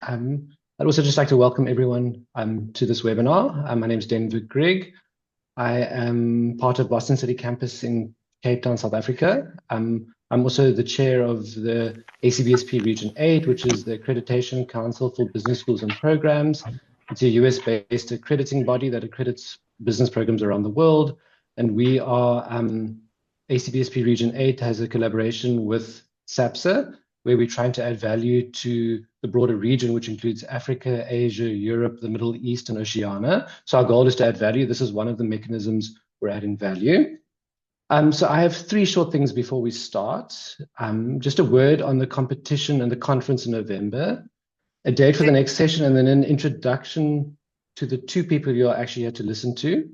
I'd also just like to welcome everyone to this webinar. My name is Denver Grigg. I am part of Boston City campus in Cape Town, South Africa. I'm also the chair of the ACBSP Region 8, which is the Accreditation Council for Business Schools and Programs. It's a US-based accrediting body that accredits business programs around the world. And we are, ACBSP Region 8 has a collaboration with SABSA, where we're trying to add value to the broader region, which includes Africa, Asia, Europe, the Middle East, and Oceania. So our goal is to add value. This is one of the mechanisms we're adding value. So I have three short things before we start. Just a word on the competition and the conference in November, a date for the next session, and then an introduction to the two people you're actually here to listen to.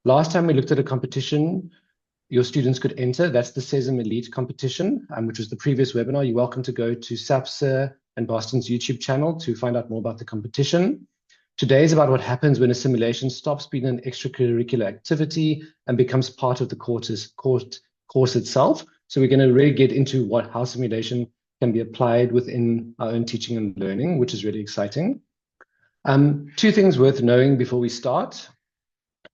Last time we looked at a competition your students could enter. That's the Cesim Elite competition, which was the previous webinar. You're welcome to go to SABSA and Boston's YouTube channel to find out more about the competition. Today is about what happens when a simulation stops being an extracurricular activity and becomes part of the course itself. So we're going to really get into how simulation can be applied within our own teaching and learning, which is really exciting. Two things worth knowing before we start.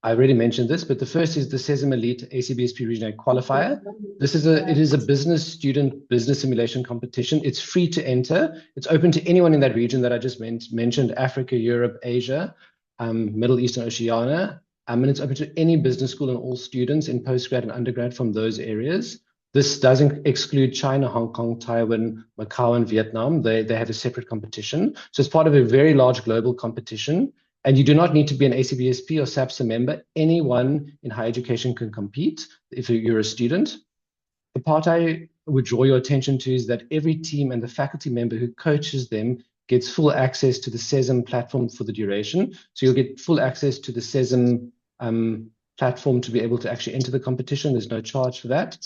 I already mentioned this, but the first is the Cesim Elite ACBSP Region 8 qualifier. It is a business student business simulation competition. It's free to enter. It's open to anyone in that region that I just mentioned, Africa, Europe, Asia, Middle East, and Oceania. And it's open to any business school and all students in postgrad and undergrad from those areas. This doesn't exclude China, Hong Kong, Taiwan, Macau, and Vietnam. They have a separate competition. So it's part of a very large global competition. And you do not need to be an ACBSP or SABSA member. Anyone in higher education can compete if you're a student. The part I would draw your attention to is that every team and the faculty member who coaches them gets full access to the Cesim platform for the duration. So you'll get full access to the Cesim platform to be able to actually enter the competition. There's no charge for that.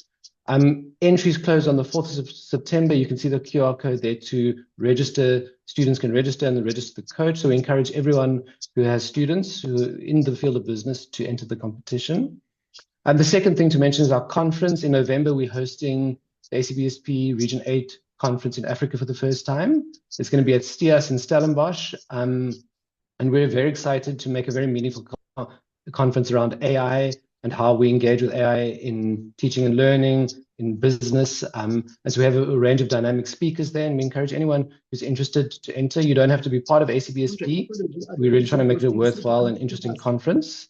Entries close on the 4th of September. You can see the QR code there to register. Students can register and register the coach. So we encourage everyone who has students who are in the field of business to enter the competition. And the second thing to mention is our conference. In November, we're hosting the ACBSP Region 8 conference in Africa for the first time. It's going to be at STIAS in Stellenbosch. And we're very excited to make a very meaningful conference around AI and how we engage with AI in teaching and learning, in business. And so we have a range of dynamic speakers there, and we encourage anyone who's interested to enter. You don't have to be part of ACBSP. We're really trying to make it a worthwhile and interesting conference.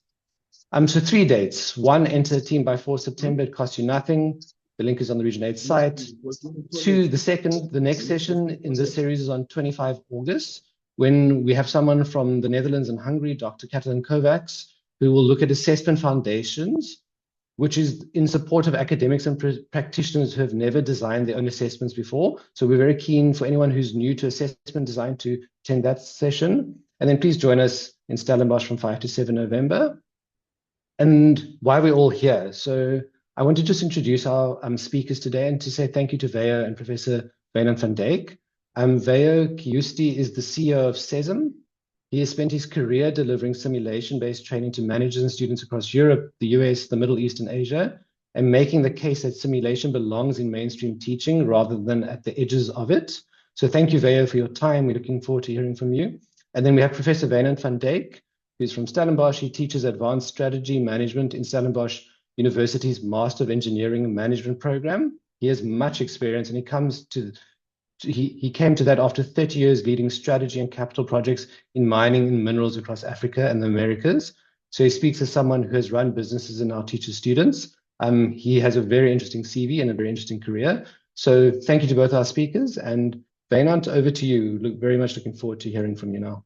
So 3 dates. 1, enter team by 4 September. It costs you nothing. The link is on the Region 8 site. 2, the next session in this series is on 25 August, when we have someone from the Netherlands and Hungary, Dr. Katalin Kovacs, who will look at assessment foundations, which is in support of academics and practitioners who have never designed their own assessments before. So we're very keen for anyone who's new to assessment design to attend that session. And then please join us in Stellenbosch from 5 to 7 November. And why we're all here. So I want to just introduce our speakers today and to say thank you to Veijo and Professor Wynand van Dyk. Veijo Kyosti is the CEO of Cesim. He has spent his career delivering simulation-based training to managers and students across Europe, the US, the Middle East, and Asia, and making the case that simulation belongs in mainstream teaching rather than at the edges of it. So thank you, Veijo, for your time. We're looking forward to hearing from you. And then we have Professor Wynand van Dyk, who's from Stellenbosch. He teaches advanced strategy management in Stellenbosch University's Master of Engineering Management program. He has much experience, and he came to that after 30 years leading strategy and capital projects in mining and minerals across Africa and the Americas. So he speaks as someone who has run businesses and now teaches students. He has a very interesting CV and a very interesting career. So thank you to both our speakers. And Wynand, over to you. Very much looking forward to hearing from you now.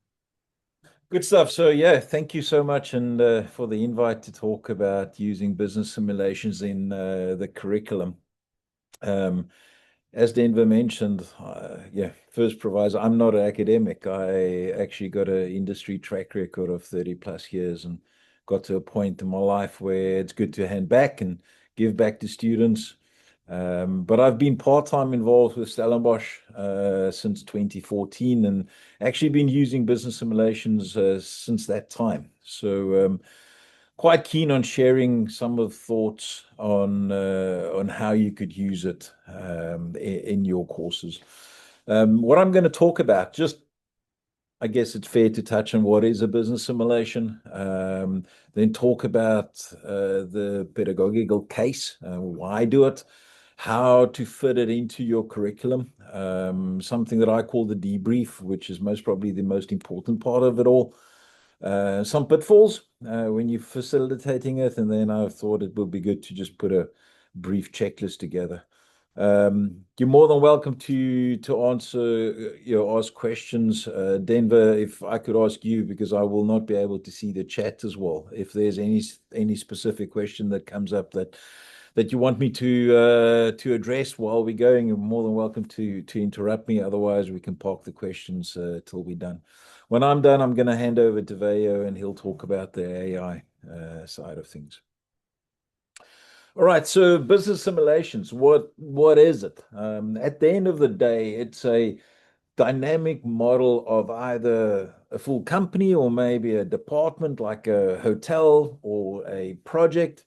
Good stuff. So yeah, thank you so much and for the invite to talk about using business simulations in the curriculum. As Denver mentioned, first proviso, I'm not an academic. I actually got an industry track record of 30 plus years and got to a point in my life where it's good to hand back and give back to students. But I've been part-time involved with Stellenbosch since 2014 and actually been using business simulations since that time. So quite keen on sharing some of the thoughts on how you could use it in your courses. What I'm going to talk about, just I guess it's fair to touch on what is a business simulation, then talk about the pedagogical case, why do it, how to fit it into your curriculum, something that I call the debrief, which is most probably the most important part of it all. Some pitfalls when you're facilitating it, and then I thought it would be good to just put a brief checklist together. You're more than welcome to answer, ask questions. Denver, if I could ask you, because I will not be able to see the chat as well. If there's any specific question that comes up that you want me to address while we're going, you're more than welcome to interrupt me. Otherwise, we can park the questions till we're done. When I'm done, I'm going to hand over to Veijo, and he'll talk about the AI side of things. All right, so business simulations, what is it? At the end of the day, it's a dynamic model of either a full company or maybe a department like a hotel or a project.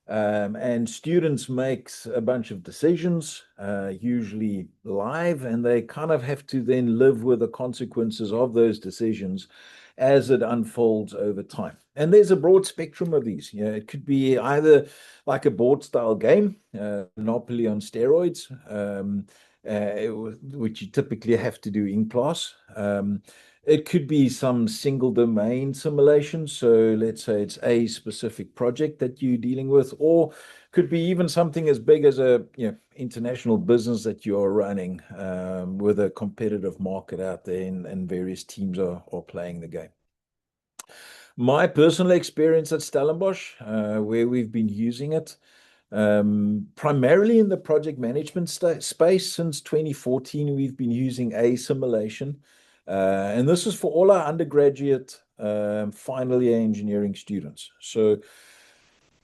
And students makes a bunch of decisions, usually live, and they kind of have to then live with the consequences of those decisions as it unfolds over time. And there's a broad spectrum of these. It could be either like a board style game, Monopoly on steroids, which you typically have to do in class. It could be some single domain simulation. So let's say it's a specific project that you're dealing with, or could be even something as big as a international business that you're running with a competitive market out there, and various teams are playing the game. My personal experience at Stellenbosch, where we've been using it, primarily in the project management space since 2014, we've been using a simulation. And this is for all our undergraduate final year engineering students. So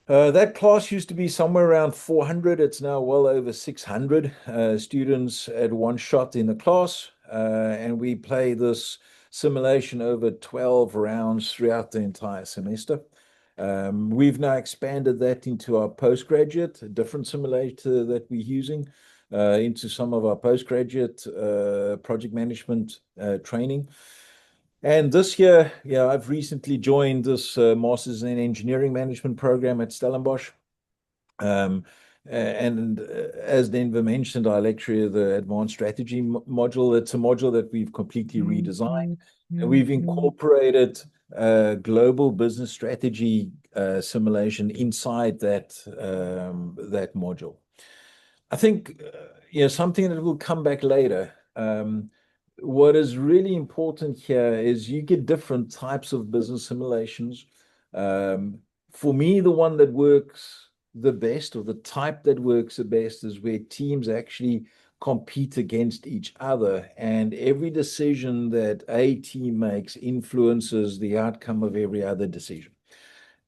that class used to be somewhere around 400. It's now well over 600 students at one shot in the class. And we play this simulation over 12 rounds throughout the entire semester. We've now expanded that into our postgraduate, a different simulator that we're using, into some of our postgraduate project management training. And this year, I've recently joined this Masters in Engineering Management program at Stellenbosch. And as Denver mentioned, I lecture the Advanced Strategy module. It's a module that we've completely redesigned. And we've incorporated global business strategy simulation inside that module. I think something that will come back later. What is really important here is you get different types of business simulations. For me, the one that works the best, or the type that works the best, is where teams actually compete against each other, and every decision that a team makes influences the outcome of every other decision.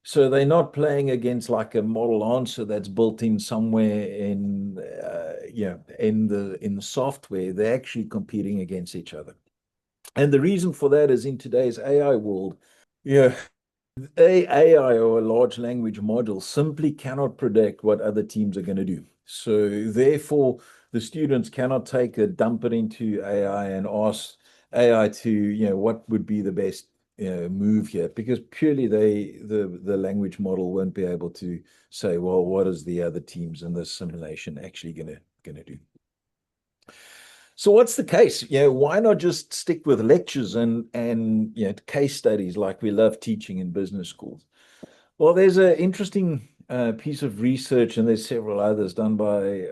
So they're not playing against like a model answer that's built in somewhere in the software. They're actually competing against each other. And the reason for that is, in today's AI world, AI or a large language model simply cannot predict what other teams are going to do. So therefore, the students cannot dump it into AI and ask AI to, what would be the best move here, because purely the language model won't be able to say, well, what is the other teams in this simulation actually gonna do? So what's the case? Why not just stick with lectures and case studies like we love teaching in business schools? Well, there's an interesting piece of research, and there's several others done by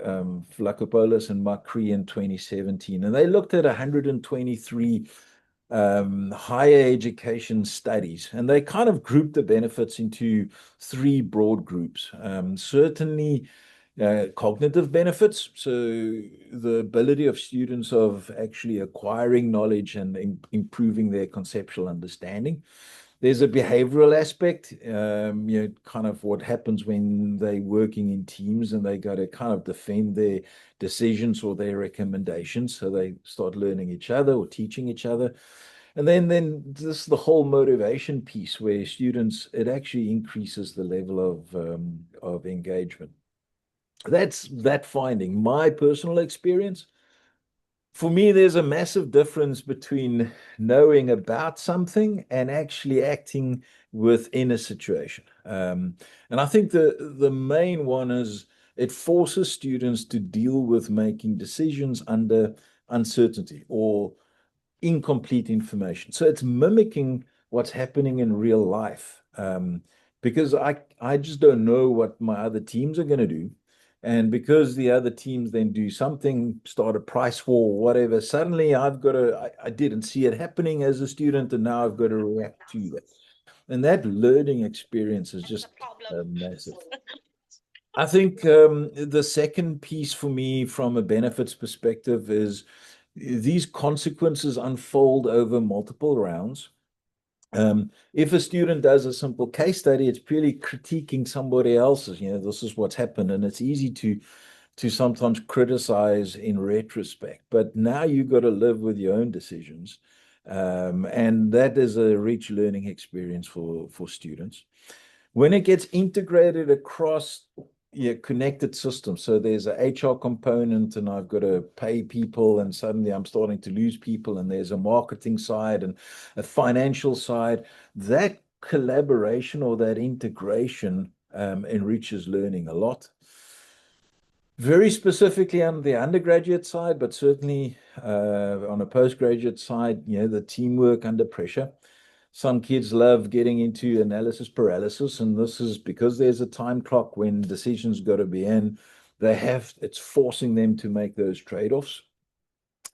Flakopoulos and Macri in 2017, and they looked at 123 higher education studies, and they kind of grouped the benefits into three broad groups. Certainly cognitive benefits, so the ability of students of actually acquiring knowledge and improving their conceptual understanding. There's a behavioral aspect, kind of what happens when they're working in teams and they got to kind of defend their decisions or their recommendations. So they start learning each other or teaching each other. And then this the whole motivation piece, where students, it actually increases the level of engagement. That's that finding. My personal experience, For me, there's a massive difference between knowing about something and actually acting within a situation. And I think the main one is it forces students to deal with making decisions under uncertainty or incomplete information. So it's mimicking what's happening in real life. Because I just don't know what my other teams are going to do. And because the other teams then do something, start a price war, whatever, suddenly I didn't see it happening as a student, and now I've got to react to that. And that learning experience is just massive. I think the second piece for me from a benefits perspective is these consequences unfold over multiple rounds. If a student does a simple case study, it's purely critiquing somebody else's, this is what's happened, and it's easy to sometimes criticize in retrospect. But now you've got to live with your own decisions. And that is a rich learning experience for students. When it gets integrated across connected systems, so there's a HR component and I've got to pay people and suddenly I'm starting to lose people, and there's a marketing side and a financial side, that collaboration or that integration enriches learning a lot. Very specifically on the undergraduate side, but certainly on a postgraduate side, the teamwork under pressure. Some kids love getting into analysis paralysis, and this is because there's a time clock when decisions got to be in. It's forcing them to make those trade-offs.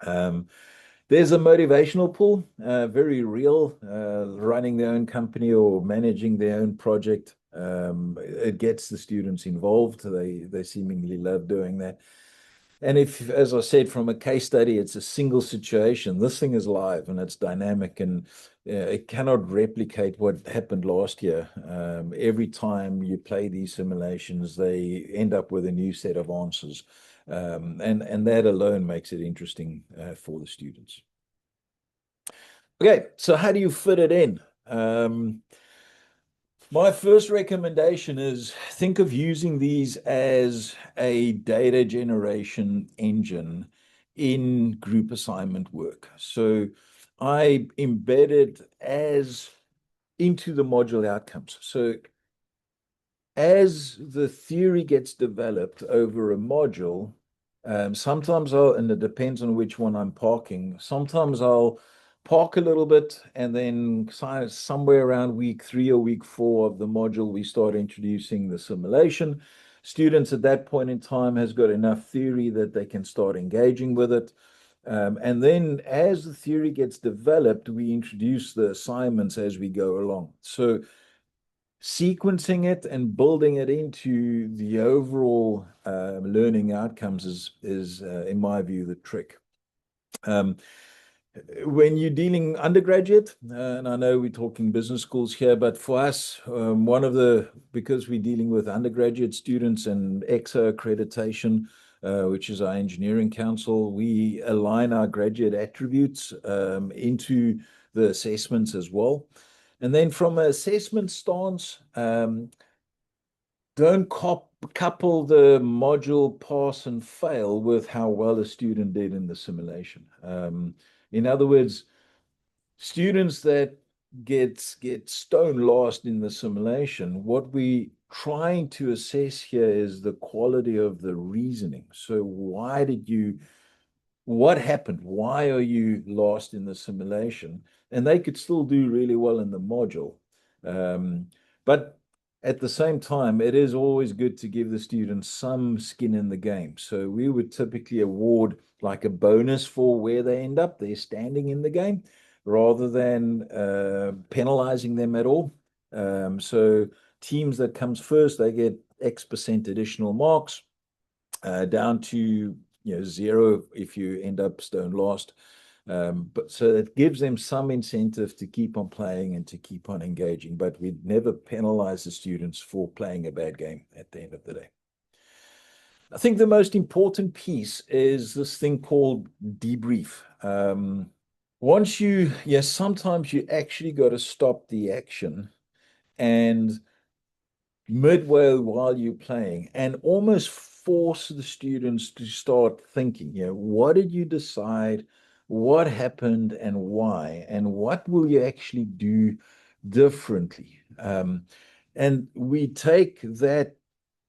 There's a motivational pull, very real, running their own company or managing their own project. It gets the students involved. They seemingly love doing that. And if, as I said, from a case study, it's a single situation, this thing is live and it's dynamic, and it cannot replicate what happened last year. Every time you play these simulations, they end up with a new set of answers. And that alone makes it interesting for the students. Okay, so how do you fit it in? My first recommendation is think of using these as a data generation engine in group assignment work. So I embed it as into the module outcomes. So as the theory gets developed over a module, sometimes and it depends on which one I'm parking, sometimes I'll park a little bit, and then somewhere around week 3 or week 4 of the module, we start introducing the simulation. Students at that point in time has got enough theory that they can start engaging with it. And then as the theory gets developed, we introduce the assignments as we go along. So sequencing it and building it into the overall learning outcomes is in my view, the trick. When you're dealing undergraduate, and I know we're talking business schools here, but for us, because we're dealing with undergraduate students and EXA accreditation, which is our engineering council, we align our graduate attributes into the assessments as well. And then from an assessment stance, don't couple the module pass and fail with how well a student did in the simulation. In other words, students that get stone lost in the simulation, what we trying to assess here is the quality of the reasoning. So what happened? Why are you lost in the simulation? And they could still do really well in the module. But at the same time, it is always good to give the students some skin in the game. So we would typically award like a bonus for where they end up, they're standing in the game, rather than penalizing them at all. So teams that comes first, they get X% additional marks, down to 0 if you end up stone lost. But so it gives them some incentive to keep on playing and to keep on engaging, but we never penalize the students for playing a bad game at the end of the day. I think the most important piece is this thing called debrief. Sometimes you actually got to stop the action and midway while you're playing and almost force the students to start thinking, what did you decide, what happened and why, and what will you actually do differently? And we take that,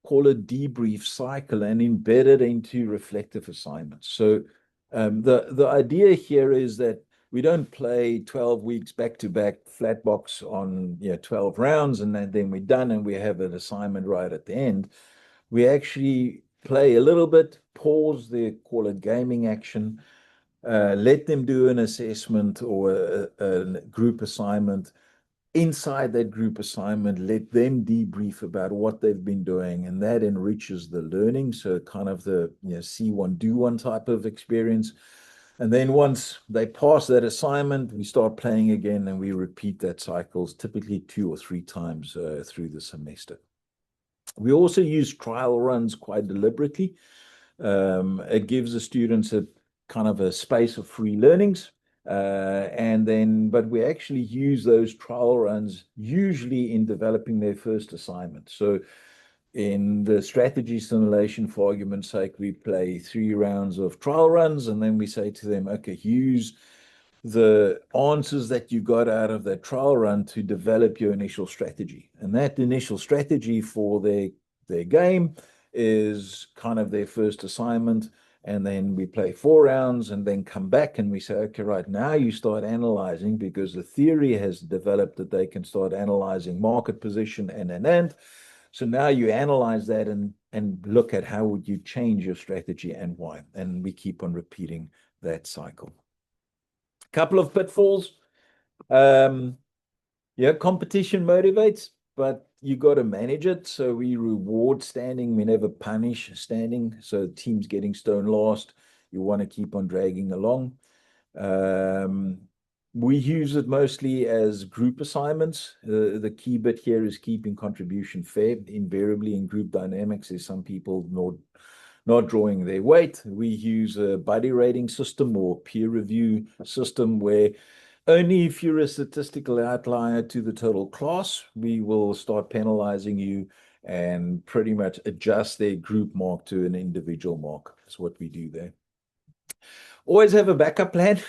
call it debrief cycle, and embed it into reflective assignments. So the idea here is that we don't play 12 weeks back-to-back flat box on 12 rounds and then we're done and we have an assignment right at the end. We actually play a little bit, pause the, call it gaming action, let them do an assessment or a group assignment. Inside that group assignment, let them debrief about what they've been doing, and that enriches the learning. So kind of the see one, do one type of experience. And then once they pass that assignment, we start playing again and we repeat that cycles, typically 2 or 3 times through the semester. We also use trial runs quite deliberately. It gives the students a kind of a space of free learnings. But we actually use those trial runs usually in developing their first assignment. So in the strategy simulation, for argument's sake, we play 3 rounds of trial runs, and then we say to them, okay, use the answers that you got out of that trial run to develop your initial strategy. And that initial strategy for their game is kind of their first assignment. And then we play 4 rounds and then come back and we say, okay, right, now you start analyzing, because the theory has developed that they can start analyzing market position and. So now you analyze that and look at how would you change your strategy and why. And we keep on repeating that cycle. Couple of pitfalls. Competition motivates, but you got to manage it. So we reward standing, we never punish standing. So teams getting stone last, you want to keep on dragging along. We use it mostly as group assignments. The key bit here is keeping contribution fair. Invariably in group dynamics, there's some people not drawing their weight. We use a buddy rating system or peer review system where only if you're a statistical outlier to the total class, we will start penalizing you and pretty much adjust their group mark to an individual mark. That's what we do there. Always have a backup plan.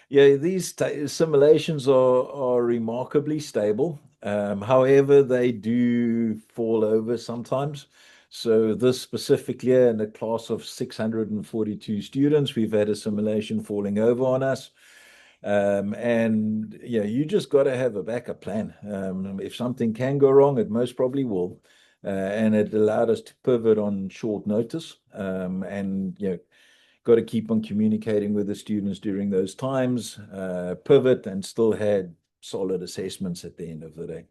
These simulations are remarkably stable. However, they do fall over sometimes. So this specific year, in a class of 642 students, we've had a simulation falling over on us. You just got to have a backup plan. If something can go wrong, it most probably will. And it allowed us to pivot on short notice. Got to keep on communicating with the students during those times, pivot, and still had solid assessments at the end of the day.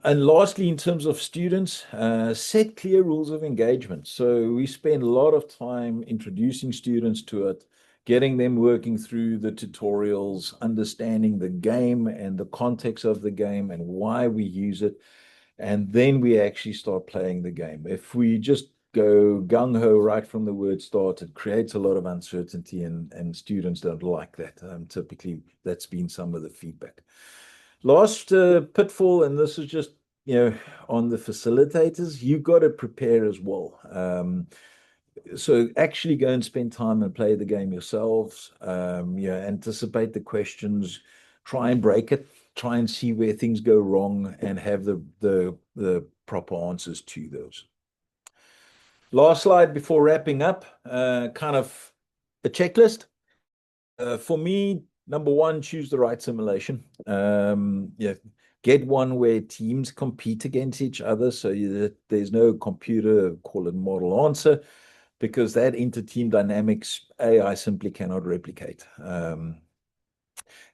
And lastly, in terms of students, set clear rules of engagement. So we spend a lot of time introducing students to it, getting them working through the tutorials, understanding the game and the context of the game and why we use it. And then we actually start playing the game. If we just go gung-ho right from the word start, it creates a lot of uncertainty and students don't like that. Typically, that's been some of the feedback. Last pitfall, and this is just, on the facilitators, you've got to prepare as well. So actually go and spend time and play the game yourselves. Anticipate the questions, try and break it, try and see where things go wrong and have the proper answers to those. Last slide before wrapping up, kind of a checklist. For me, number 1, choose the right simulation. Get one where teams compete against each other so that there's no computer, call it model answer, because that inter-team dynamics, AI simply cannot replicate.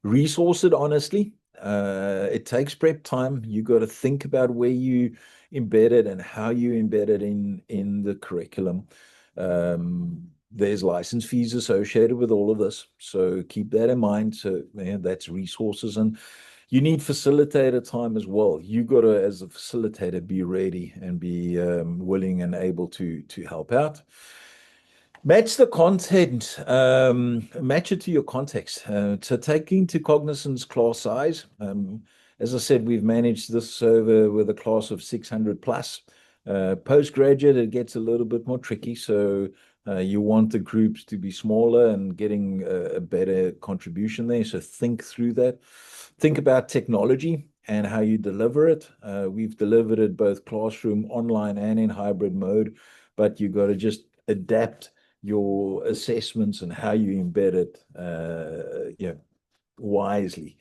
Resource it honestly. It takes prep time. You got to think about where you embed it and how you embed it in the curriculum. There's license fees associated with all of this, so keep that in mind. So that's resources, and you need facilitator time as well. You got to, as a facilitator, be ready and be willing and able to help out. Match the content, match it to your context. So take into cognizance class size. As I said, we've managed this over with a class of 600 plus. Postgraduate, it gets a little bit more tricky. So you want the groups to be smaller and getting a better contribution there. So think through that. Think about technology and how you deliver it. We've delivered it both classroom, online, and in hybrid mode, but you got to just adapt your assessments and how you embed it wisely.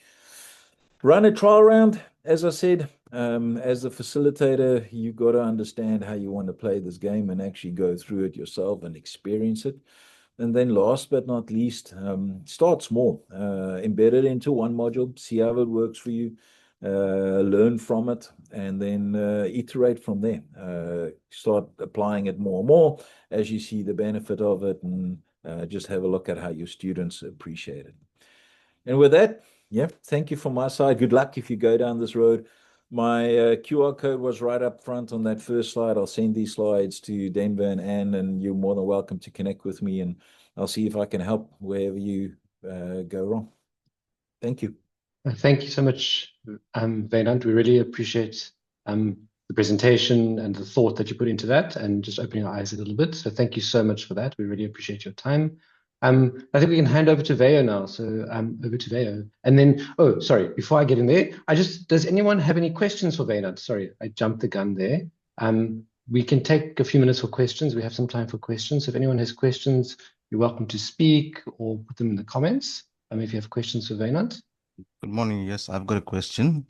Run a trial round, as I said. As the facilitator, you got to understand how you want to play this game and actually go through it yourself and experience it. And then last but not least, start small. Embed it into one module, see how it works for you, learn from it, and then iterate from there. Start applying it more and more as you see the benefit of it, and just have a look at how your students appreciate it. And with that, yeah, thank you from my side. Good luck if you go down this road. My QR code was right up front on that first slide. I'll send these slides to Denver and Anne, and you're more than welcome to connect with me, and I'll see if I can help wherever you go wrong. Thank you. Thank you so much, Wynand. We really appreciate the presentation and the thought that you put into that, and just opening our eyes a little bit. So thank you so much for that. We really appreciate your time. I think we can hand over to Veijo now. So over to Veijo. And then, oh, sorry, before I get in there, does anyone have any questions for Wynand? Sorry, I jumped the gun there. We can take a few minutes for questions. We have some time for questions. If anyone has questions, you're welcome to speak or put them in the comments. If you have questions for Wynand. Good morning. Yes, I've got a question.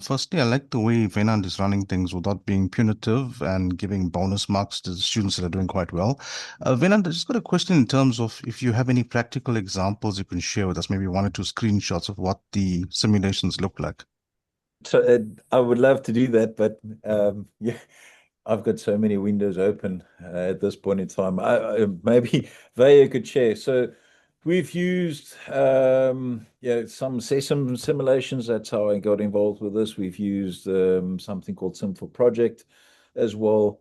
Firstly, I like the way Wynand is running things without being punitive and giving bonus marks to the students that are doing quite well. Wynand, I just got a question in terms of if you have any practical examples you can share with us, maybe 1 or 2 screenshots of what the simulations look like. So I would love to do that, but yeah, I've got so many windows open at this point in time. Maybe Veijo could share. So we've used some Cesim simulations. That's how I got involved with this. We've used something called Sim for Project as well.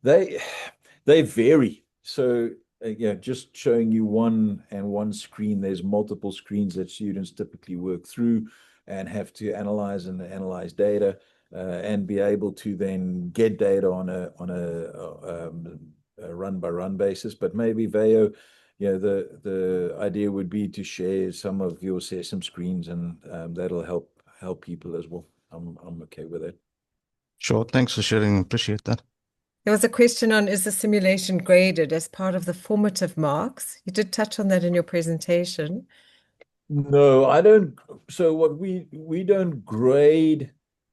They vary. So just showing you one screen. There's multiple screens that students typically work through and have to analyze data and be able to then get data on a run-by-run basis. But maybe Veijo, the idea would be to share some of your Cesim screens, and that'll help people as well. I'm okay with it. Sure. Thanks for sharing. Appreciate that. There was a question on, is the simulation graded as part of the formative marks? You did touch on that in your presentation. No, I don't. So what we don't grade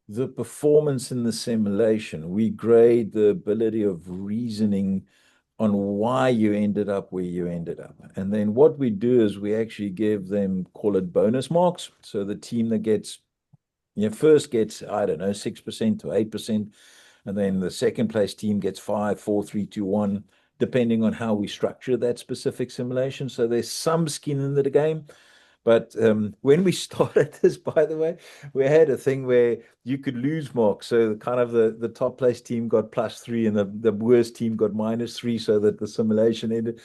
the performance in the simulation. We grade the ability of reasoning on why you ended up where you ended up. And then what we do is we actually give them, call it bonus marks. So the team that gets, first gets, I don't know, 6% to 8%. And then the second place team gets 5, 4, 3, 2, 1, depending on how we structure that specific simulation. So there's some skin in the game. But when we started this, by the way, we had a thing where you could lose marks. So kind of the top place team got +3 and the worst team got -3, so that the simulation ended.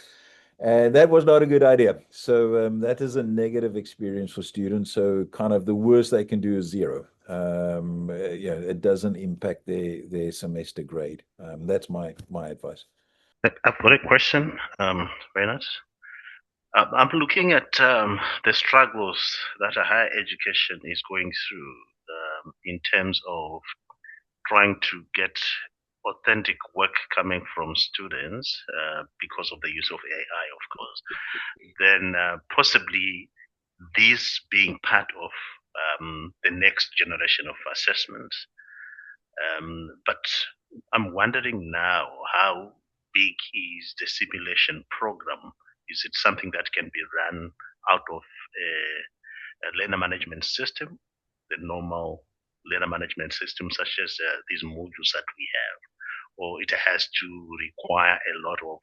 And that was not a good idea. So that is a negative experience for students. So kind of the worst they can do is 0. It doesn't impact their semester grade. That's my advice. I've got a question, Wynand. I'm looking at the struggles that a higher education is going through in terms of trying to get authentic work coming from students because of the use of AI, of course. Then possibly this being part of the next generation of assessments. But I'm wondering now, how big is the simulation program? Is it something that can be run out of a learner management system, the normal learner management system, such as these modules that we have, or it has to require a lot of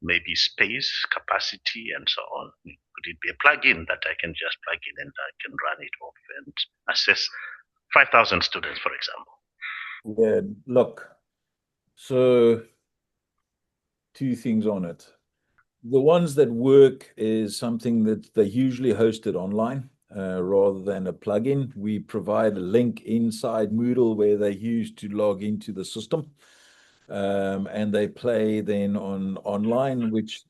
maybe space, capacity, and so on? Could it be a plugin that I can just plug in and I can run it off and assess 5,000 students, for example? Yeah, look, so 2 things on it. The ones that work is something that they usually hosted online. rather than a plugin. We provide a link inside Moodle where they use to log into the system. And they play then online, which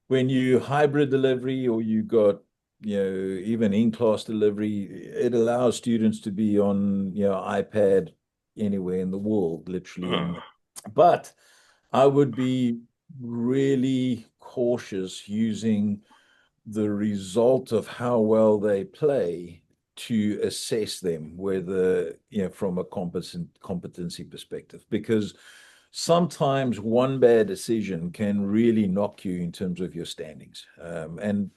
when you hybrid delivery or you got, even in-class delivery, it allows students to be on, iPad anywhere in the world, literally. But I would be really cautious using the result of how well they play to assess them, whether, from a competency perspective, because sometimes one bad decision can really knock you in terms of your standings. And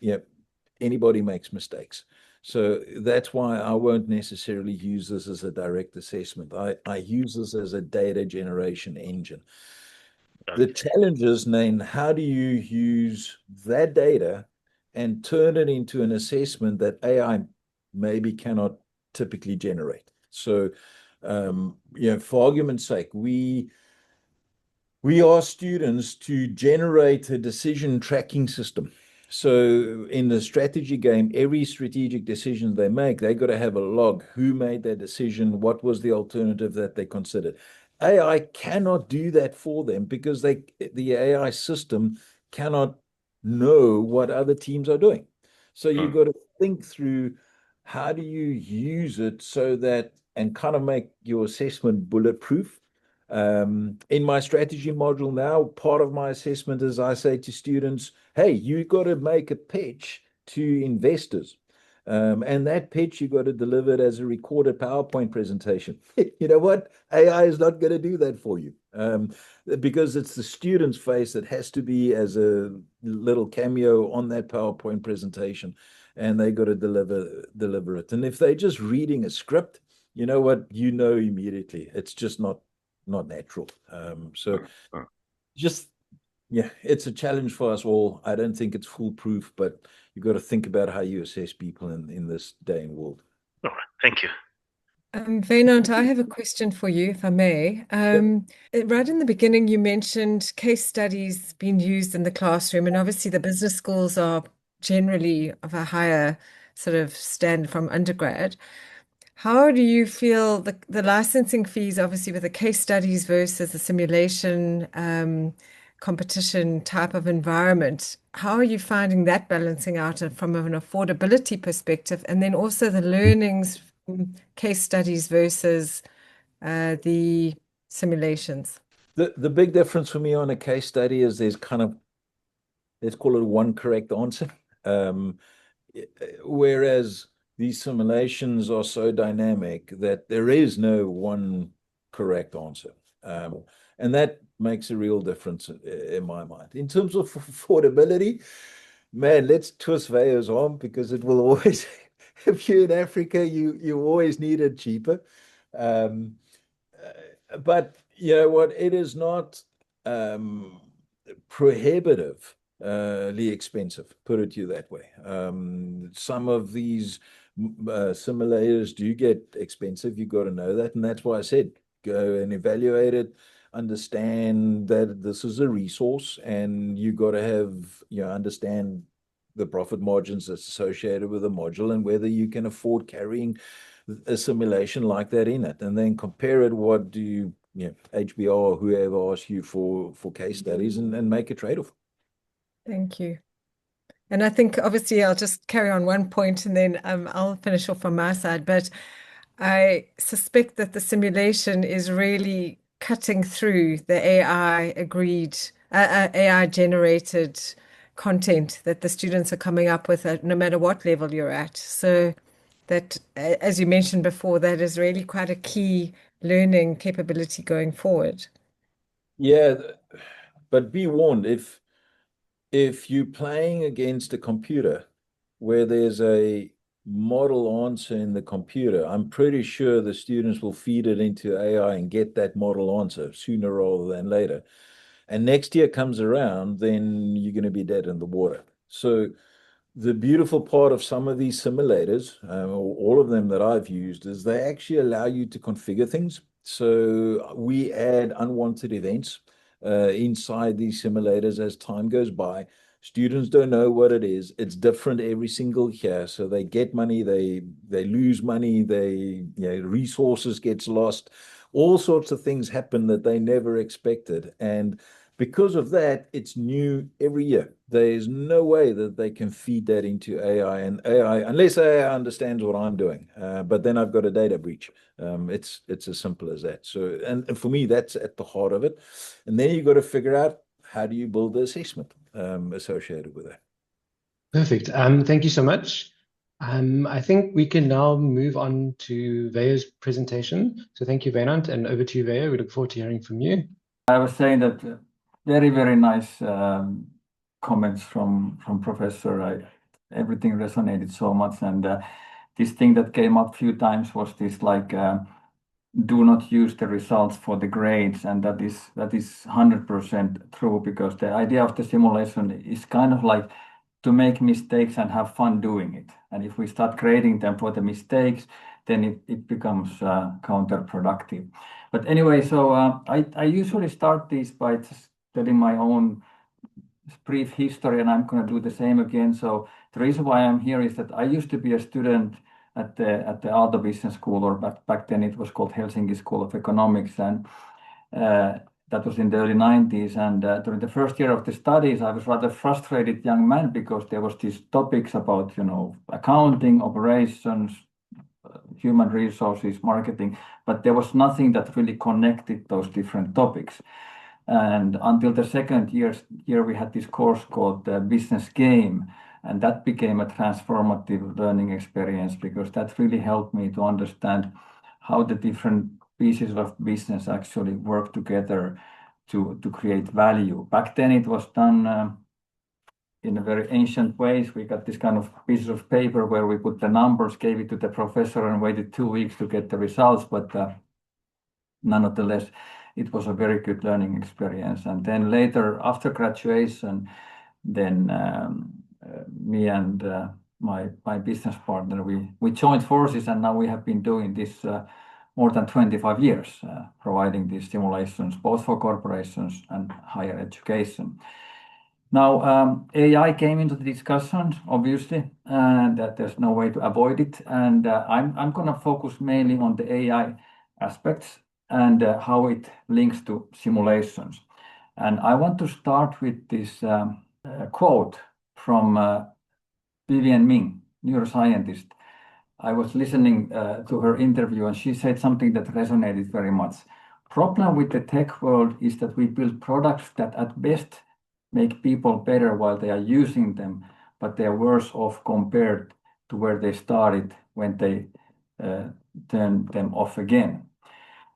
anybody makes mistakes. So that's why I won't necessarily use this as a direct assessment. I use this as a data generation engine. The challenge is, Nain, how do you use that data and turn it into an assessment that AI maybe cannot typically generate? So, for argument's sake, we ask students to generate a decision tracking system. So in the strategy game, every strategic decision they make, they got to have a log. Who made that decision? What was the alternative that they considered? AI cannot do that for them because the AI system cannot know what other teams are doing. So you've got to think through how do you use it so that, and kind of make your assessment bulletproof. In my strategy module now, part of my assessment is I say to students, hey, you got to make a pitch to investors. And that pitch, you got to deliver it as a recorded PowerPoint presentation. You know what? AI is not going to do that for you because it's the student's face that has to be as a little cameo on that PowerPoint presentation, and they got to deliver it. And if they're just reading a script, you know what? You know immediately. It's just not natural. So just, it's a challenge for us all. I don't think it's foolproof, but you've got to think about how you assess people in this day and world. All right, thank you. Wynand, I have a question for you, if I may. Right in the beginning, you mentioned case studies being used in the classroom, and obviously the business schools are generally of a higher sort of standard from undergrad. How do you feel the licensing fees, obviously, with the case studies versus the simulation competition type of environment? How are you finding that balancing out from an affordability perspective, and then also the learnings from case studies versus the simulations? The big difference for me on a case study is there's kind of, let's call it one correct answer. Whereas these simulations are so dynamic that there is no one correct answer. And that makes a real difference in my mind. In terms of affordability, man, let's twist Veijo's arm because it will always, if you're in Africa, you always need it cheaper. But you know what, it is not prohibitively expensive, put it to you that way. Some of these simulators do get expensive. You got to know that, and that's why I said go and evaluate it, understand that this is a resource, and you got to have, understand the profit margins that's associated with a module and whether you can afford carrying a simulation like that in it, and then compare it. What do you, HBR or whoever asks you for case studies, and make a trade-off. Thank you. And I think obviously I'll just carry on one point and then I'll finish off from my side. But I suspect that the simulation is really cutting through the AI generated content that the students are coming up with, no matter what level you're at. So that, as you mentioned before, that is really quite a key learning capability going forward. Yeah, but be warned, if you're playing against a computer where there's a model answer in the computer, I'm pretty sure the students will feed it into AI and get that model answer sooner rather than later. And next year comes around, then you're going to be dead in the water. So the beautiful part of some of these simulators, all of them that I've used, is they actually allow you to configure things. So we add unwanted events inside these simulators as time goes by. Students don't know what it is. It's different every single year. So they get money, they lose money, resources gets lost. All sorts of things happen that they never expected. And because of that, it's new every year. There's no way that they can feed that into AI, and AI, unless AI understands what I'm doing. But then I've got a data breach. It's as simple as that. So, and for me, that's at the heart of it. And then you've got to figure out, how do you build the assessment associated with that? Perfect. Thank you so much. I think we can now move on to Veijo's presentation. So thank you, Wynand, and over to you, Veijo. We look forward to hearing from you. I was saying that very, very nice comments from Professor. Everything resonated so much, and this thing that came up a few times was this, like, do not use the results for the grades, and that is 100% true, because the idea of the simulation is kind of like to make mistakes and have fun doing it. And if we start grading them for the mistakes, then it becomes counterproductive. But anyway, so I usually start these by just telling my own brief history, and I'm going to do the same again. So the reason why I'm here is that I used to be a student at the Aalto Business School, or back then it was called Helsinki School of Economics, and that was in the early 90s. And during the first year of the studies, I was rather frustrated young man, because there was these topics about, accounting, operations, human resources, marketing, but there was nothing that really connected those different topics. And until the second year, we had this course called Business Game, and that became a transformative learning experience, because that really helped me to understand how the different pieces of business actually work together to create value. Back then it was done in a very ancient ways. We got this kind of piece of paper where we put the numbers, gave it to the professor, and waited 2 weeks to get the results. But nonetheless, it was a very good learning experience. And then later, after graduation, then me and my business partner, we joined forces, and now we have been doing this more than 25 years, providing these simulations both for corporations and higher education. Now, AI came into the discussion, obviously, and that there's no way to avoid it. And I'm going to focus mainly on the AI aspects and how it links to simulations. And I want to start with this quote from Vivian Ming, neuroscientist. I was listening to her interview, and she said something that resonated very much. Problem with the tech world is that we build products that at best make people better while they are using them, but they are worse off compared to where they started when they turn them off again.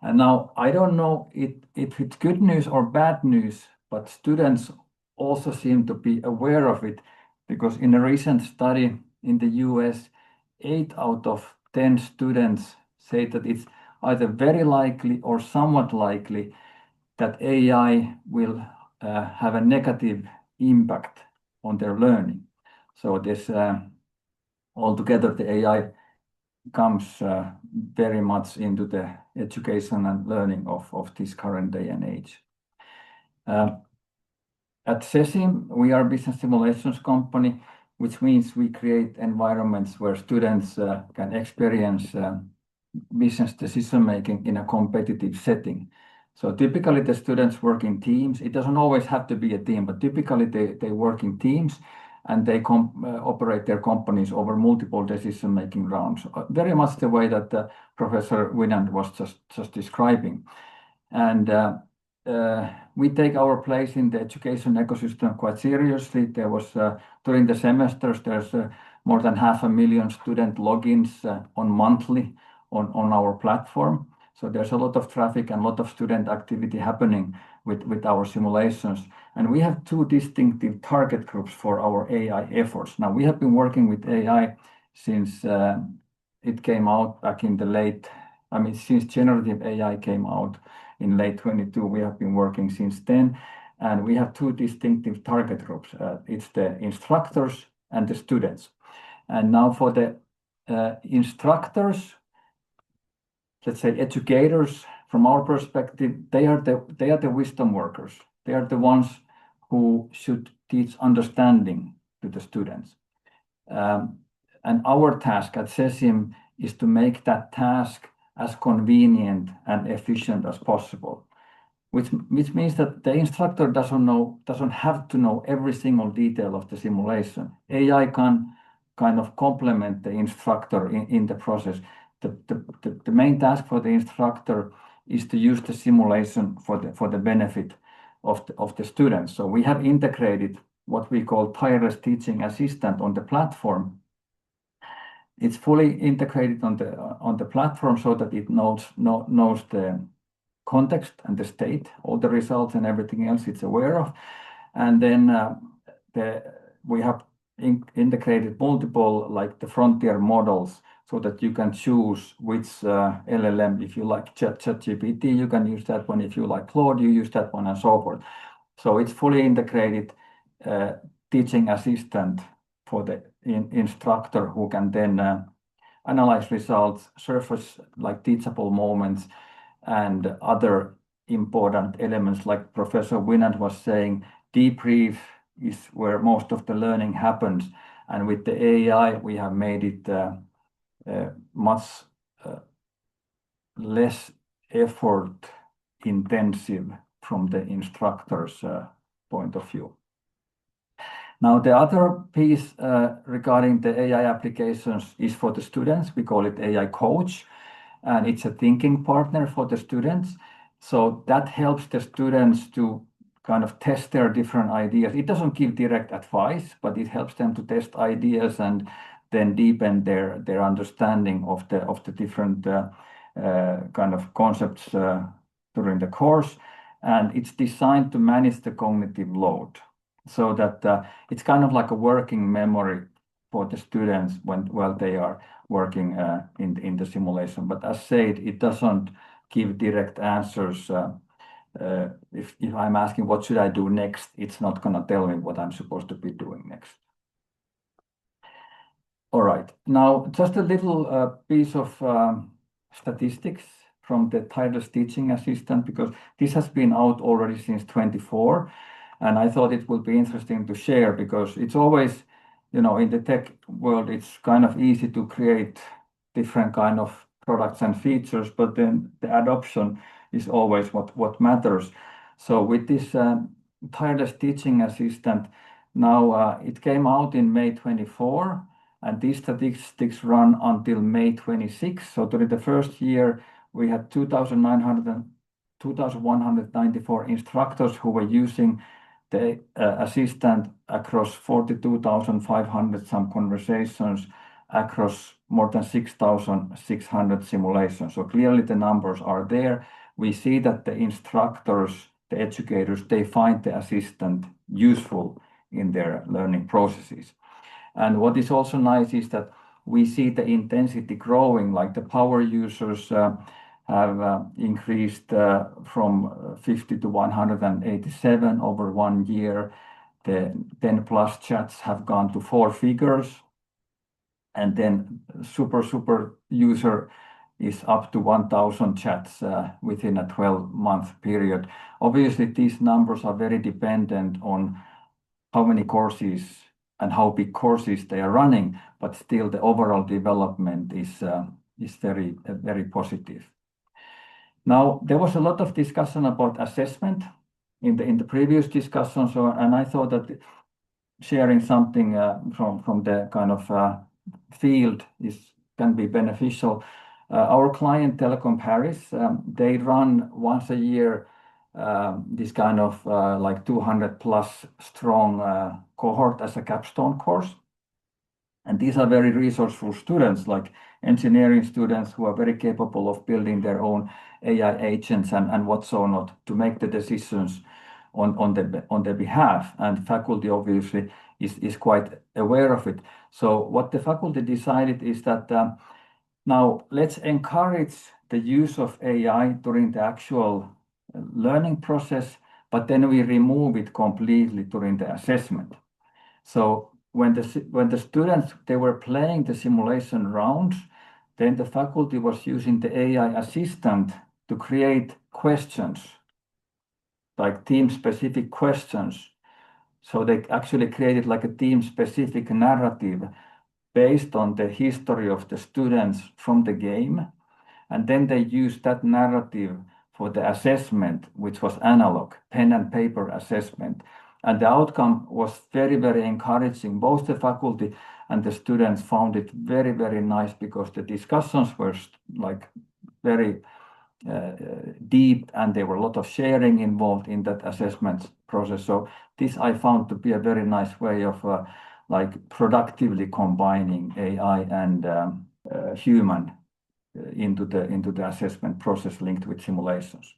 And now, I don't know if it's good news or bad news, but students also seem to be aware of it, because in a recent study in the US, 8 out of 10 students say that it's either very likely or somewhat likely that AI will have a negative impact on their learning. So this altogether, the AI comes very much into the education and learning of this current day and age. At Cesim, we are a business simulations company, which means we create environments where students can experience business decision-making in a competitive setting. So typically the students work in teams. It doesn't always have to be a team, but typically they work in teams, and they operate their companies over multiple decision-making rounds, very much the way that Professor Wynand was just describing. And we take our place in the education ecosystem quite seriously. There was, during the semesters, there's more than 500,000 student logins on monthly on our platform. So there's a lot of traffic and a lot of student activity happening with our simulations. And we have 2 distinctive target groups for our AI efforts. Now, we have been working with AI since it came out back in the late, since generative AI came out in late 22, we have been working since then. And we have 2 distinctive target groups. It's the instructors and the students. And now for the instructors, let's say educators, from our perspective, they are the wisdom workers. They are the ones who should teach understanding to the students. And our task at Cesim is to make that task as convenient and efficient as possible, which means that the instructor doesn't have to know every single detail of the simulation. AI can kind of complement the instructor in the process. The main task for the instructor is to use the simulation for the benefit of the students. So we have integrated what we call tireless teaching assistant on the platform. It's fully integrated on the platform so that it knows the context and the state, all the results and everything else it's aware of. And then we have integrated multiple, like the frontier models, so that you can choose which LLM. If you like ChatGPT, you can use that one. If you like Claude, you use that one, and so forth. So it's fully integrated teaching assistant for the instructor, who can then analyze results, surface like teachable moments, and other important elements, like Professor Wynand was saying. Debrief is where most of the learning happens, and with the AI we have made it much less effort intensive from the instructor's point of view. Now, the other piece regarding the AI applications is for the students. We call it AI Coach, and it's a thinking partner for the students. So that helps the students to kind of test their different ideas. It doesn't give direct advice, but it helps them to test ideas and then deepen their understanding of the different kind of concepts during the course. And it's designed to manage the cognitive load, so that it's kind of like a working memory for the students while they are working in the simulation. But as said, it doesn't give direct answers. If I'm asking what should I do next, it's not going to tell me what I'm supposed to be doing next. All right, now just a little piece of statistics from the tireless teaching assistant, because this has been out already since 24. And I thought it would be interesting to share, because it's always, in the tech world, it's kind of easy to create different kind of products and features, but then the adoption is always what matters. So with this tireless teaching assistant, now it came out in May 24, and these statistics run until May 26. So during the first year, we had 2,194 instructors who were using the assistant across 42,500 some conversations, across more than 6,600 simulations. So clearly the numbers are there. We see that the instructors, the educators, they find the assistant useful in their learning processes. And what is also nice is that we see the intensity growing, like the power users have increased from 50 to 187 over 1 year. The 10+ chats have gone to 4 figures. And then super user is up to 1,000 chats within a 12-month period. Obviously, these numbers are very dependent on how many courses and how big courses they are running, but still the overall development is very positive. Now, there was a lot of discussion about assessment in the previous discussion, and I thought that sharing something from the kind of field can be beneficial. Our client Telecom Paris, they run once a year this kind of like 200+ strong cohort as a capstone course. And these are very resourceful students, like engineering students who are very capable of building their own AI agents and what so not to make the decisions on their behalf. And faculty obviously is quite aware of it. So what the faculty decided is that now let's encourage the use of AI during the actual learning process, but then we remove it completely during the assessment. So when the students, they were playing the simulation rounds, then the faculty was using the AI assistant to create questions, like team-specific questions, So they actually created like a team-specific narrative based on the history of the students from the game. And then they used that narrative for the assessment, which was analog, pen and paper assessment. And the outcome was very, very encouraging. Both the faculty and the students found it very, very nice because the discussions were like very deep, and there were a lot of sharing involved in that assessment process. So this I found to be a very nice way of like productively combining AI and human into the assessment process linked with simulations.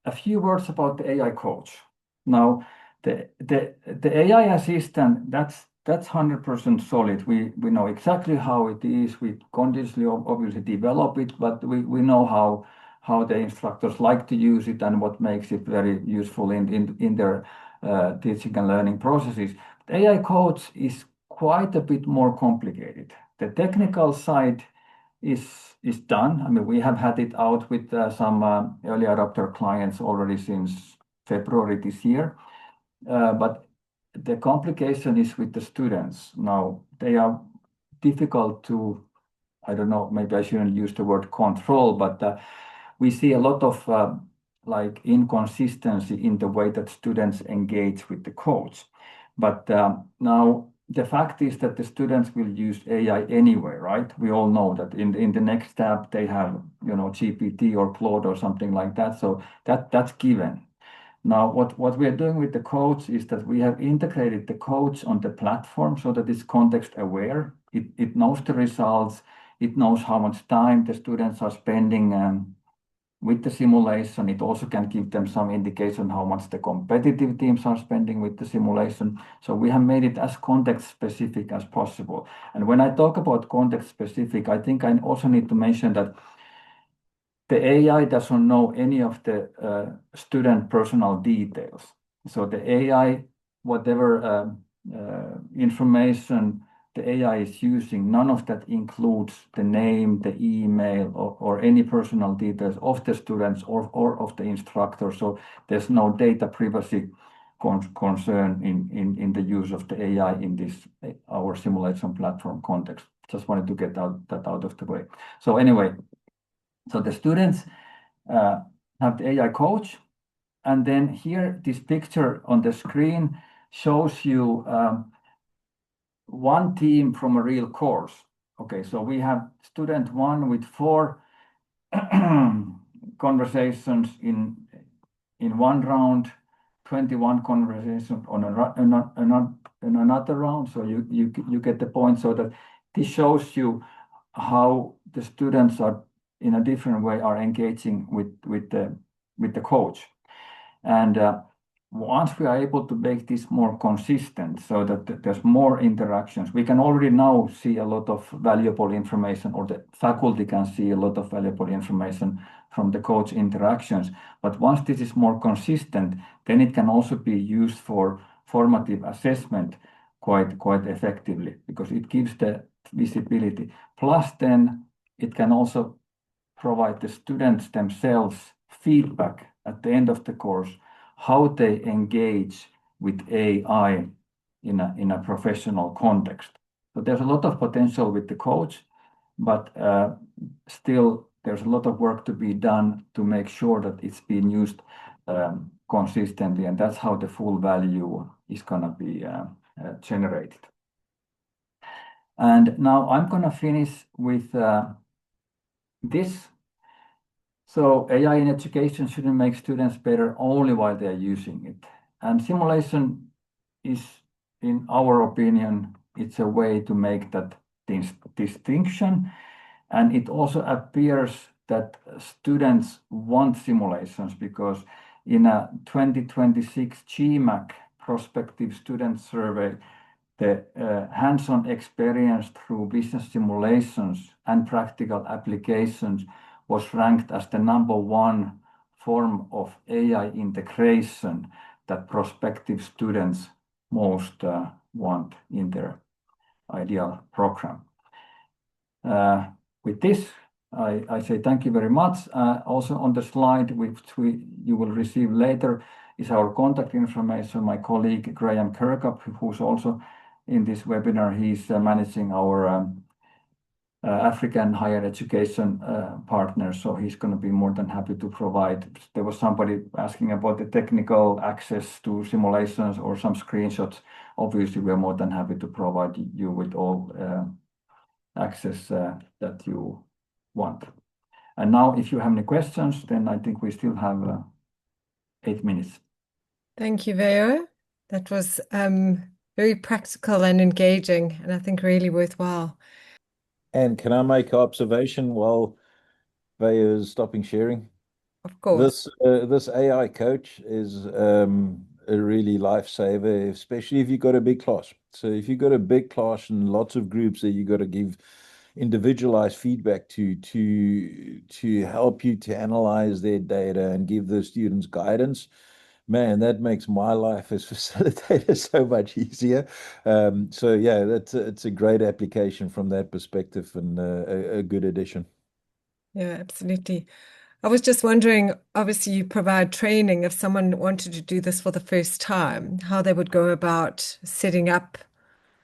A few words about the AI coach. Now, the AI assistant, that's 100% solid. We know exactly how it is. We continuously obviously develop it, but we know how the instructors like to use it and what makes it very useful in their teaching and learning processes. The AI coach is quite a bit more complicated. The technical side is done. I mean, we have had it out with some early adopter clients already since February this year. But the complication is with the students. Now, they are difficult to, I don't know, maybe I shouldn't use the word control, but we see a lot of like inconsistency in the way that students engage with the coach. But now the fact is that the students will use AI anyway, right? We all know that in the next step they have, you know, GPT or Claude or something like that. So that's given. Now, what we are doing with the coach is that we have integrated the coach on the platform so that it's context aware. It knows the results. It knows how much time the students are spending with the simulation. It also can give them some indication how much the competitive teams are spending with the simulation. So we have made it as context specific as possible. And when I talk about context specific, I think I also need to mention that the AI doesn't know any of the student personal details. So the AI, whatever information the AI is using, none of that includes the name, the email, or any personal details of the students or of the instructor. So there's no data privacy concern in the use of the AI in this our simulation platform context. Just wanted to get that out of the way. So anyway, so the students have the AI coach, and then here this picture on the screen shows you one team from a real course. Okay, so we have student 1 with 4 conversations in one round, 21 conversations on another round. So you get the point. So that this shows you how the students are in a different way are engaging with the coach. And once we are able to make this more consistent so that there's more interactions, we can already now see a lot of valuable information, or the faculty can see a lot of valuable information from the coach interactions. But once this is more consistent, then it can also be used for formative assessment quite effectively, because it gives the visibility. Plus then it can also provide the students themselves feedback at the end of the course, how they engage with AI in a professional context. So there's a lot of potential with the coach, but still there's a lot of work to be done to make sure that it's being used consistently, and that's how the full value is going to be generated. And now I'm going to finish with this. So AI in education shouldn't make students better only while they are using it. And simulation is, in our opinion, it's a way to make that distinction. And it also appears that students want simulations, because in a 2026 GMAC prospective student survey, the hands-on experience through business simulations and practical applications was ranked as the #1 form of AI integration that prospective students most want in their ideal program. With this, I say thank you very much. Also on the slide, which you will receive later, is our contact information. My colleague Graham Kirkup, who's also in this webinar, he's managing our African higher education partners, so he's going to be more than happy to provide. There was somebody asking about the technical access to simulations or some screenshots. Obviously, we're more than happy to provide you with all access that you want. And now, if you have any questions, then I think we still have 8 minutes. Thank you, Veijo. That was very practical and engaging, and I think really worthwhile. And can I make an observation while Veijo is stopping sharing? Of course. This AI coach is a really lifesaver, especially if you've got a big class. So if you've got a big class and lots of groups that you've got to give individualized feedback to help you to analyze their data and give the students guidance, man, that makes my life as facilitator so much easier. So yeah, it's a great application from that perspective, and a good addition. Yeah, absolutely. I was just wondering, obviously you provide training if someone wanted to do this for the first time, how they would go about setting up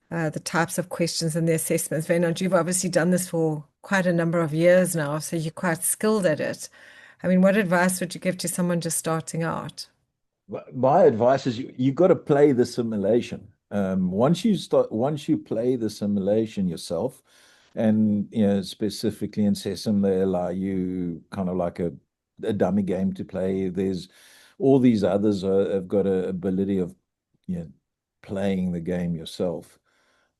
the types of questions and the assessments. Wynand, you've obviously done this for quite a number of years now, so you're quite skilled at it. I mean, what advice would you give to someone just starting out? My advice is you've got to play the simulation. Once you play the simulation yourself, and specifically in Cesim, they allow you kind of like a dummy game to play. There's all these others have got an ability of playing the game yourself.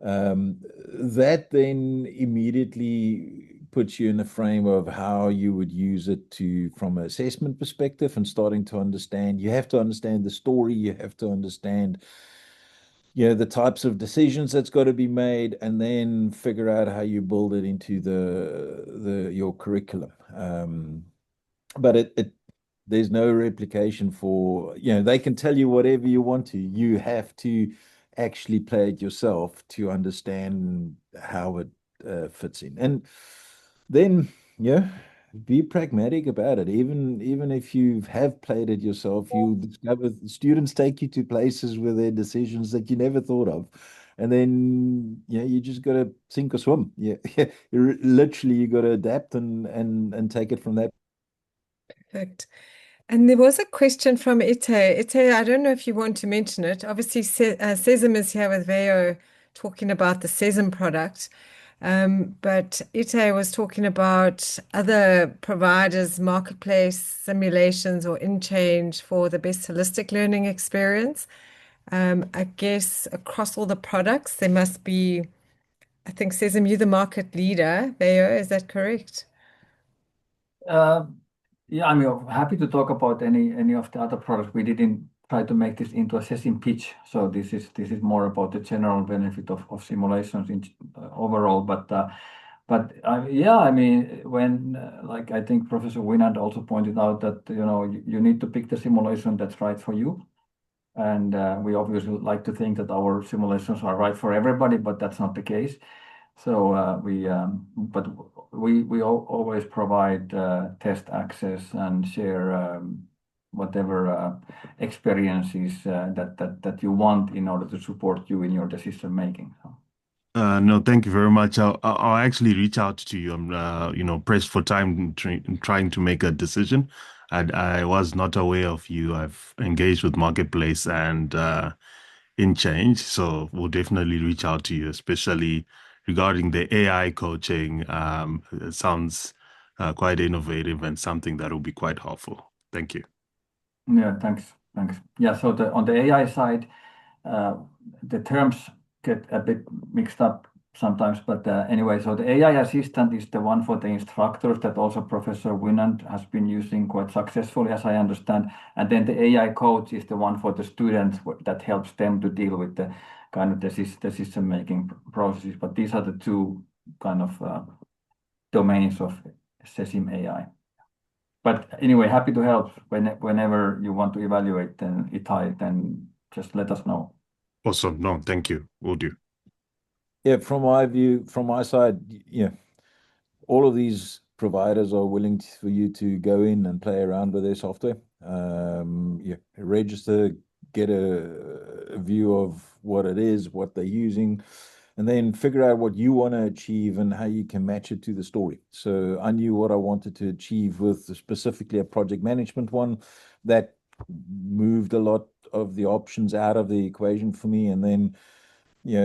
That then immediately puts you in the frame of how you would use it from an assessment perspective, and starting to understand. You have to understand the story. You have to understand the types of decisions that's got to be made, and then figure out how you build it into your curriculum. But there's no replication for, they can tell you whatever you want to. You have to actually play it yourself to understand how it fits in. And then, be pragmatic about it. Even if you have played it yourself, you'll discover students take you to places with their decisions that you never thought of. And then, you just got to sink or swim. Yeah, literally, you got to adapt and take it from that. Perfect. And there was a question from Ite. Ite, I don't know if you want to mention it. Obviously, Cesim is here with Veijo talking about the Cesim product. But Ite was talking about other providers, marketplace simulations or in-change for the best holistic learning experience. I guess across all the products, there must be, I think, Cesim, you're the market leader. Veijo, is that correct? Yeah, I'm happy to talk about any of the other products. We didn't try to make this into a Cesim pitch, so this is more about the general benefit of simulations overall. But yeah, I mean, when like I think Professor Wynand also pointed out that you need to pick the simulation that's right for you, and we obviously like to think that our simulations are right for everybody, but that's not the case. So we always provide test access and share whatever experiences that you want in order to support you in your decision making. So. No, thank you very much. I'll actually reach out to you. I'm pressed for time trying to make a decision. I was not aware of you. I've engaged with Marketplace and in change, so we'll definitely reach out to you, especially regarding the AI coaching. It sounds quite innovative and something that will be quite helpful. Thank you. Yeah, thanks. Yeah, so on the AI side, the terms get a bit mixed up sometimes, but anyway, so the AI assistant is the one for the instructors that also Professor Wynand has been using quite successfully, as I understand. And then the AI coach is the one for the students that helps them to deal with the kind of decision-making processes. But these are the two kind of domains of Cesim AI. But anyway, happy to help whenever you want to evaluate Itai, then just let us know. Awesome. No, thank you. Will do. Yeah, from my side, all of these providers are willing for you to go in and play around with their software. Register, get a view of what it is, what they're using, and then figure out what you want to achieve and how you can match it to the story. So I knew what I wanted to achieve with specifically a project management one that moved a lot of the options out of the equation for me. And then,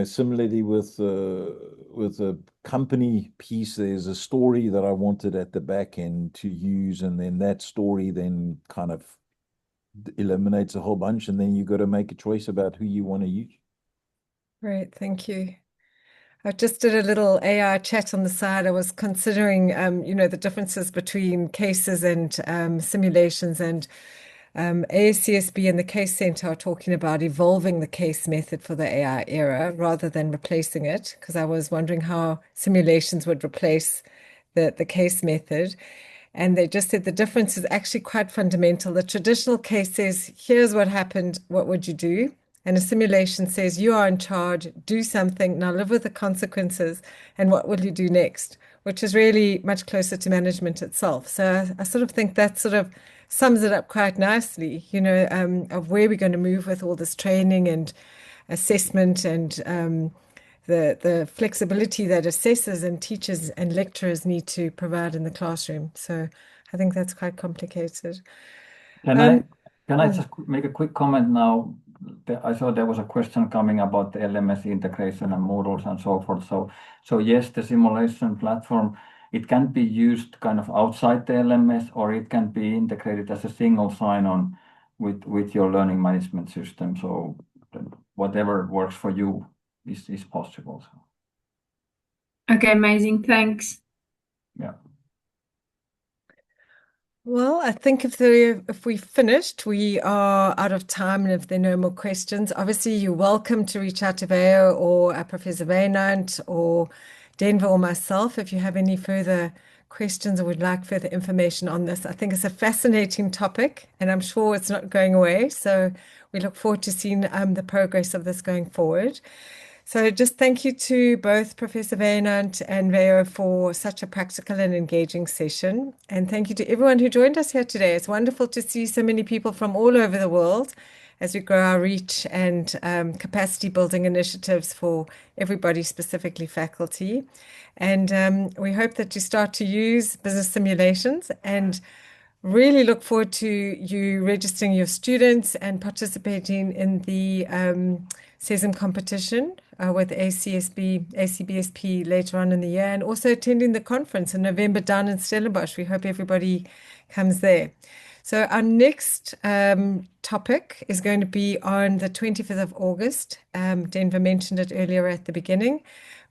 similarly with a company piece, there's a story that I wanted at the back end to use, and then that story then kind of eliminates a whole bunch, and then you got to make a choice about who you want to use. Great, thank you. I just did a little AI chat on the side. I was considering, the differences between cases and simulations, and ACSB and the Case Center are talking about evolving the case method for the AI era rather than replacing it, because I was wondering how simulations would replace the case method. And they just said the difference is actually quite fundamental. The traditional case says, here's what happened, what would you do? And a simulation says, you are in charge, do something, now live with the consequences, and what will you do next? Which is really much closer to management itself. So I sort of think that sort of sums it up quite nicely, of where we're going to move with all this training and assessment and the flexibility that assessors and teachers and lecturers need to provide in the classroom. So I think that's quite complicated. Can I just make a quick comment now? I saw there was a question coming about the LMS integration and models and so forth. So yes, the simulation platform, it can be used kind of outside the LMS, or it can be integrated as a single sign-on with your learning management system. So whatever works for you is possible. Okay, amazing. Thanks. Yeah. Well, I think if we finished, we are out of time, and if there are no more questions, obviously you're welcome to reach out to Veijo or Professor Wynand or Denver or myself if you have any further questions or would like further information on this. I think it's a fascinating topic, and I'm sure it's not going away. So we look forward to seeing the progress of this going forward. So just thank you to both Professor Wynand and Veijo for such a practical and engaging session. And thank you to everyone who joined us here today. It's wonderful to see so many people from all over the world as we grow our reach and capacity building initiatives for everybody, specifically faculty. And we hope that you start to use business simulations, and really look forward to you registering your students and participating in the Cesim competition with ACBSP later on in the year, and also attending the conference in November down in Stellenbosch. We hope everybody comes there. So our next topic is going to be on the 25th of August. Denver mentioned it earlier at the beginning,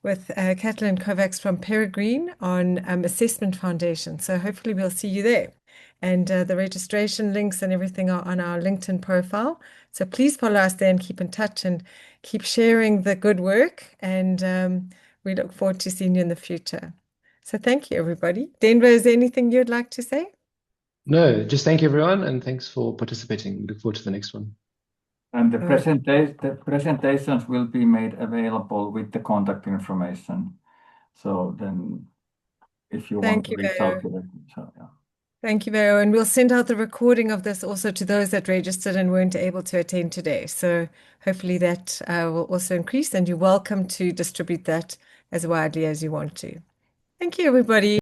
with Kathleen Kovacs from Peregrine on Assessment Foundation. So hopefully we'll see you there. And the registration links and everything are on our LinkedIn profile. So please follow us there and keep in touch and keep sharing the good work. And we look forward to seeing you in the future. So thank you, everybody. Denver, is there anything you'd like to say? No, just thank you, everyone, and thanks for participating. We look forward to the next one. And the presentations will be made available with the contact information. So then if you want to reach out to them. So, yeah. Thank you, Veijo. And we'll send out the recording of this also to those that registered and weren't able to attend today. So hopefully that will also increase, and you're welcome to distribute that as widely as you want to. Thank you, everybody.